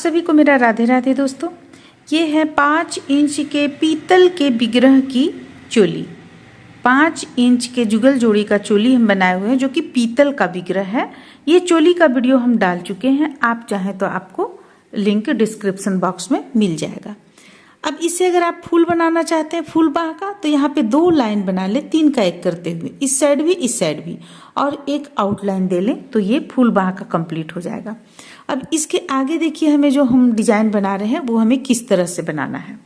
सभी को मेरा राधे राधे दोस्तों। ये है 5 इंच के पीतल के विग्रह की चोली। 5 इंच के जुगल जोड़ी का चोली हम बनाए हुए हैं जो कि पीतल का विग्रह है। ये चोली का वीडियो हम डाल चुके हैं, आप चाहें तो आपको लिंक डिस्क्रिप्शन बॉक्स में मिल जाएगा। अब इससे अगर आप फूल बनाना चाहते हैं फूल बाह का, तो यहाँ पे 2 लाइन बना ले 3 का 1 करते हुए, इस साइड भी और एक आउटलाइन दे लें तो ये फूल बाह का कंप्लीट हो जाएगा। अब इसके आगे देखिए हमें जो हम डिजाइन बना रहे हैं वो हमें किस तरह से बनाना है।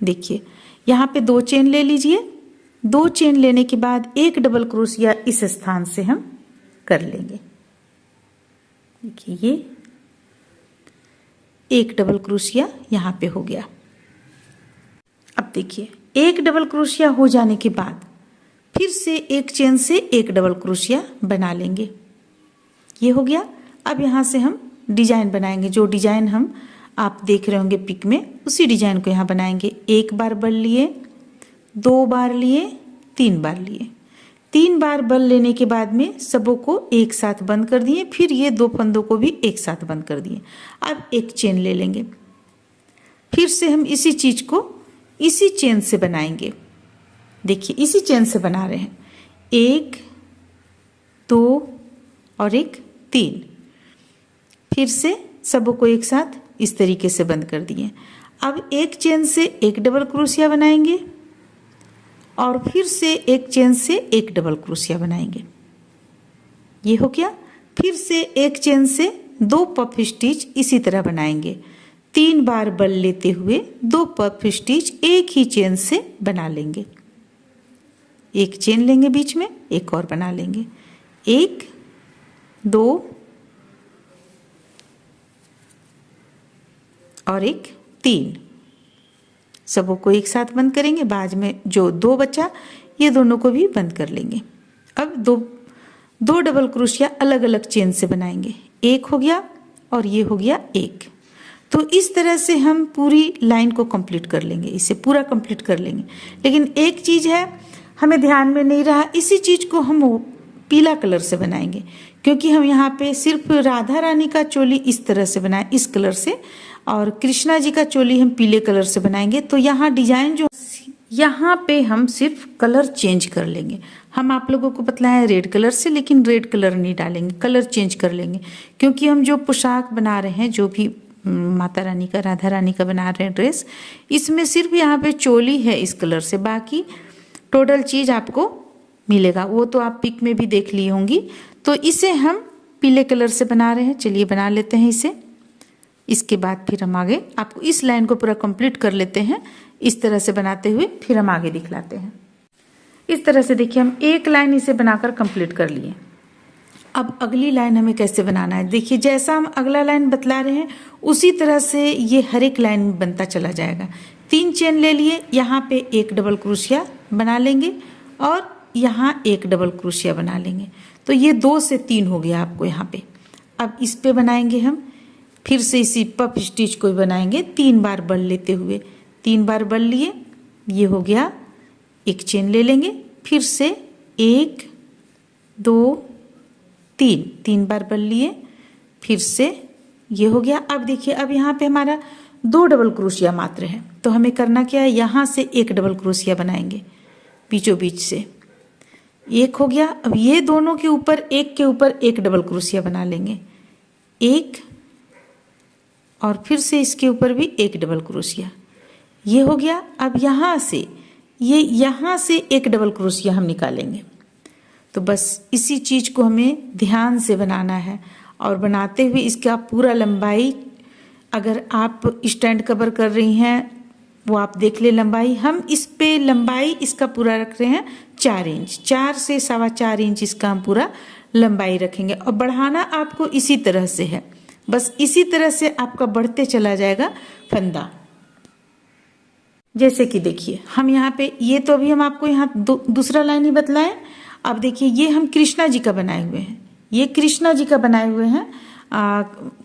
देखिए यहाँ पे 2 चेन ले लीजिए। 2 चेन लेने के बाद एक डबल क्रोशिया इस स्थान से हम कर लेंगे। देखिए ये एक डबल क्रोशिया यहाँ पे हो गया। अब देखिए एक डबल क्रोशिया हो जाने के बाद फिर से एक चेन से एक डबल क्रोशिया बना लेंगे। ये हो गया। अब यहाँ से हम डिजाइन बनाएंगे। जो डिजाइन हम आप देख रहे होंगे पिक में, उसी डिजाइन को यहाँ बनाएंगे। 1 बार बल लिए, 2 बार लिए, 3 बार लिए। 3 बार बल लेने के बाद में सबों को एक साथ बंद कर दिए, फिर ये 2 फंदों को भी एक साथ बंद कर दिए। अब एक चेन ले लेंगे, फिर से हम इसी चीज को इसी चेन से बनाएंगे। देखिए इसी चेन से बना रहे हैं। 1 2 और 1 3। फिर से सबों को एक साथ इस तरीके से बंद कर दिए। अब एक चेन से एक डबल क्रोशिया बनाएंगे और फिर से एक चेन से एक डबल क्रोशिया बनाएंगे। ये हो गया। फिर से एक चेन से 2 पफ स्टिच इसी तरह बनाएंगे। 3 बार बल लेते हुए 2 पफ स्टिच एक ही चेन से बना लेंगे। एक चेन लेंगे, बीच में एक और बना लेंगे। 1 2 और 1 3। सबों को एक साथ बंद करेंगे। बाद में जो 2 बचा ये दोनों को भी बंद कर लेंगे। अब दो डबल क्रोशिया अलग अलग चेन से बनाएंगे। 1 हो गया और ये हो गया 1। तो इस तरह से हम पूरी लाइन को कंप्लीट कर लेंगे, इसे पूरा कंप्लीट कर लेंगे। लेकिन एक चीज है हमें ध्यान में नहीं रहा, इसी चीज को हम पीला कलर से बनाएंगे, क्योंकि हम यहाँ पे सिर्फ राधा रानी का चोली इस तरह से बनाए, इस कलर से, और कृष्णा जी का चोली हम पीले कलर से बनाएंगे। तो यहाँ डिजाइन जो यहाँ पे हम सिर्फ कलर चेंज कर लेंगे। हम आप लोगों को बतलाया रेड कलर से, लेकिन रेड कलर नहीं डालेंगे, कलर चेंज कर लेंगे। क्योंकि हम जो पोशाक बना रहे हैं, जो भी माता रानी का, राधा रानी का बना रहे हैं ड्रेस, इसमें सिर्फ यहाँ पे चोली है इस कलर से, बाकी टोटल चीज आपको मिलेगा। वो तो आप पिक में भी देख ली होंगी। तो इसे हम पीले कलर से बना रहे हैं। चलिए बना लेते हैं इसे। इसके बाद फिर हम आगे आपको इस लाइन को पूरा कंप्लीट कर लेते हैं। इस तरह से बनाते हुए फिर हम आगे दिखलाते हैं। इस तरह से देखिए हम एक लाइन इसे बनाकर कंप्लीट कर लिए। अब अगली लाइन हमें कैसे बनाना है, देखिए जैसा हम अगला लाइन बतला रहे हैं उसी तरह से ये हर एक लाइन बनता चला जाएगा। 3 चेन ले लिए, यहाँ पे एक डबल क्रोशिया बना लेंगे और यहाँ एक डबल क्रोशिया बना लेंगे। तो ये 2 से 3 हो गया आपको यहाँ पे। अब इस पे बनाएंगे हम फिर से इसी पफ स्टिच को बनाएंगे 3 बार बल लेते हुए। 3 बार बल लिए, ये हो गया। एक चेन ले लेंगे, फिर से 1 2 3 बार बल लिए, फिर से ये हो गया। अब देखिए अब यहाँ पे हमारा 2 डबल क्रोशिया मात्र है, तो हमें करना क्या है, यहाँ से एक डबल क्रोशिया बनाएंगे बीचों बीच से। 1 हो गया। अब ये दोनों के ऊपर एक के ऊपर एक डबल क्रोशिया बना लेंगे। 1 और फिर से इसके ऊपर भी एक डबल क्रोशिया। ये हो गया। अब यहाँ से एक डबल क्रोशिया हम निकालेंगे। तो बस इसी चीज को हमें ध्यान से बनाना है, और बनाते हुए इसका पूरा लंबाई, अगर आप स्टैंड कवर कर रही हैं वो आप देख ले लंबाई। हम इस पे लंबाई इसका पूरा रख रहे हैं 4 इंच, 4 से 4.25 इंच इसका हम पूरा लंबाई रखेंगे। और बढ़ाना आपको इसी तरह से है, बस इसी तरह से आपका बढ़ते चला जाएगा फंदा। जैसे कि देखिए हम यहाँ पे, ये तो अभी हम आपको यहाँ दूसरा लाइन ही बतलाए। अब देखिए ये हम कृष्णा जी का बनाए हुए हैं, ये कृष्णा जी का बनाए हुए हैं।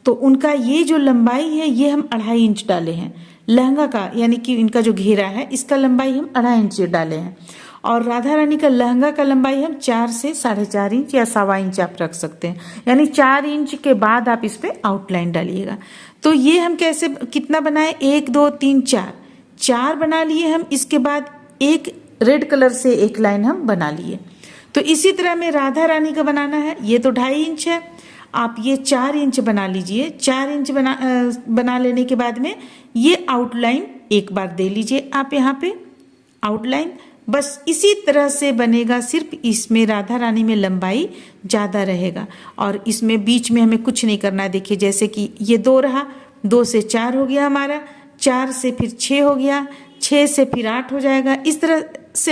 तो उनका ये जो लंबाई है ये हम 2.5 इंच डाले हैं लहंगा का, यानी कि इनका जो घेरा है इसका लंबाई हम 2.5 इंच डाले हैं। और राधा रानी का लहंगा का लंबाई हम 4 से 4.5 इंच या 1.25 इंच आप रख सकते हैं, यानी 4 इंच के बाद आप इस पे आउटलाइन डालिएगा। तो ये हम कैसे कितना बनाए, 1 2 3 4 बना लिए हम। इसके बाद एक रेड कलर से एक लाइन हम बना लिए। तो इसी तरह में राधा रानी का बनाना है। ये तो 2.5 इंच है, आप ये 4 इंच बना लीजिए। 4 इंच बना लेने के बाद में ये आउटलाइन एक बार दे लीजिए आप यहाँ पे आउटलाइन। बस इसी तरह से बनेगा, सिर्फ इसमें राधा रानी में लंबाई ज़्यादा रहेगा और इसमें बीच में हमें कुछ नहीं करना है। देखिए जैसे कि ये 2 रहा, 2 से 4 हो गया हमारा, 4 से फिर 6 हो गया, 6 से फिर 8 हो जाएगा। इस तरह से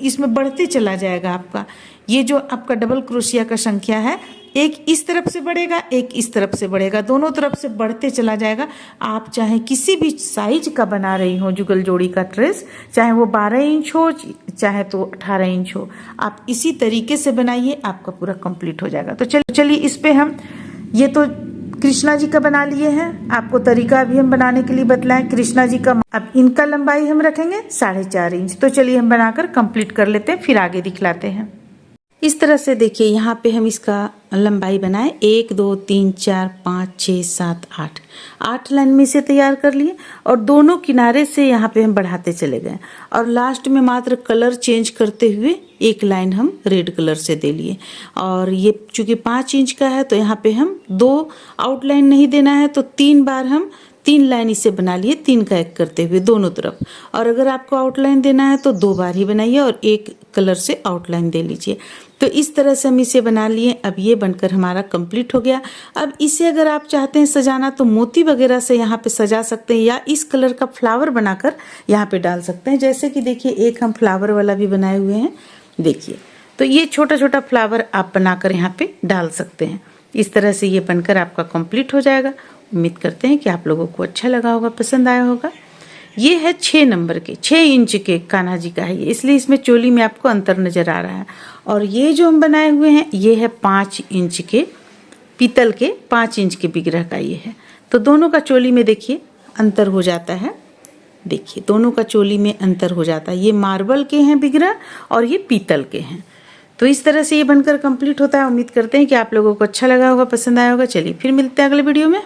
इसमें बढ़ते चला जाएगा आपका। ये जो आपका डबल क्रोशिया का संख्या है, एक इस तरफ से बढ़ेगा, एक इस तरफ से बढ़ेगा, दोनों तरफ से बढ़ते चला जाएगा। आप चाहे किसी भी साइज का बना रही हो जुगल जोड़ी का ड्रेस, चाहे वो 12 इंच हो चाहे तो 18 इंच हो, आप इसी तरीके से बनाइए, आपका पूरा कंप्लीट हो जाएगा। तो चलिए इस पे हम ये तो कृष्णा जी का बना लिए हैं, आपको तरीका अभी हम बनाने के लिए बतलाएं कृष्णा जी का। अब इनका लंबाई हम रखेंगे 4.5 इंच। तो चलिए हम बनाकर कंप्लीट कर लेते हैं, फिर आगे दिखलाते हैं। इस तरह से देखिए यहाँ पे हम इसका लंबाई बनाए 1 2 3 4 5 6 7 8 लाइन में इसे तैयार कर लिए और दोनों किनारे से यहाँ पे हम बढ़ाते चले गए और लास्ट में मात्र कलर चेंज करते हुए एक लाइन हम रेड कलर से दे लिए। और ये चूंकि 5 इंच का है तो यहाँ पे हम 2 आउटलाइन नहीं देना है, तो 3 बार हम 3 लाइन इसे बना लिए, 3 का 1 करते हुए दोनों तरफ। और अगर आपको आउटलाइन देना है तो 2 बार ही बनाइए और एक कलर से आउटलाइन दे लीजिए। तो इस तरह से हम इसे बना लिए। अब ये बनकर हमारा कंप्लीट हो गया। अब इसे अगर आप चाहते हैं सजाना तो मोती वगैरह से यहाँ पे सजा सकते हैं या इस कलर का फ्लावर बनाकर यहाँ पे डाल सकते हैं। जैसे कि देखिए एक हम फ्लावर वाला भी बनाए हुए हैं, देखिए। तो ये छोटा छोटा फ्लावर आप बनाकर यहाँ पे डाल सकते हैं। इस तरह से ये बनकर आपका कंप्लीट हो जाएगा। उम्मीद करते हैं कि आप लोगों को अच्छा लगा होगा, पसंद आया होगा। ये है 6 नंबर के 6 इंच के कान्हा जी का है ये, इसलिए इसमें चोली में आपको अंतर नजर आ रहा है। और ये जो हम बनाए हुए हैं ये है 5 इंच के पीतल के 5 इंच के विग्रह का ये है। तो दोनों का चोली में देखिए अंतर हो जाता है, देखिए दोनों का चोली में अंतर हो जाता है। ये मार्बल के हैं विग्रह और ये पीतल के हैं। तो इस तरह से ये बनकर कंप्लीट होता है। उम्मीद करते हैं कि आप लोगों को अच्छा लगा होगा, पसंद आया होगा। चलिए फिर मिलते हैं अगले वीडियो में।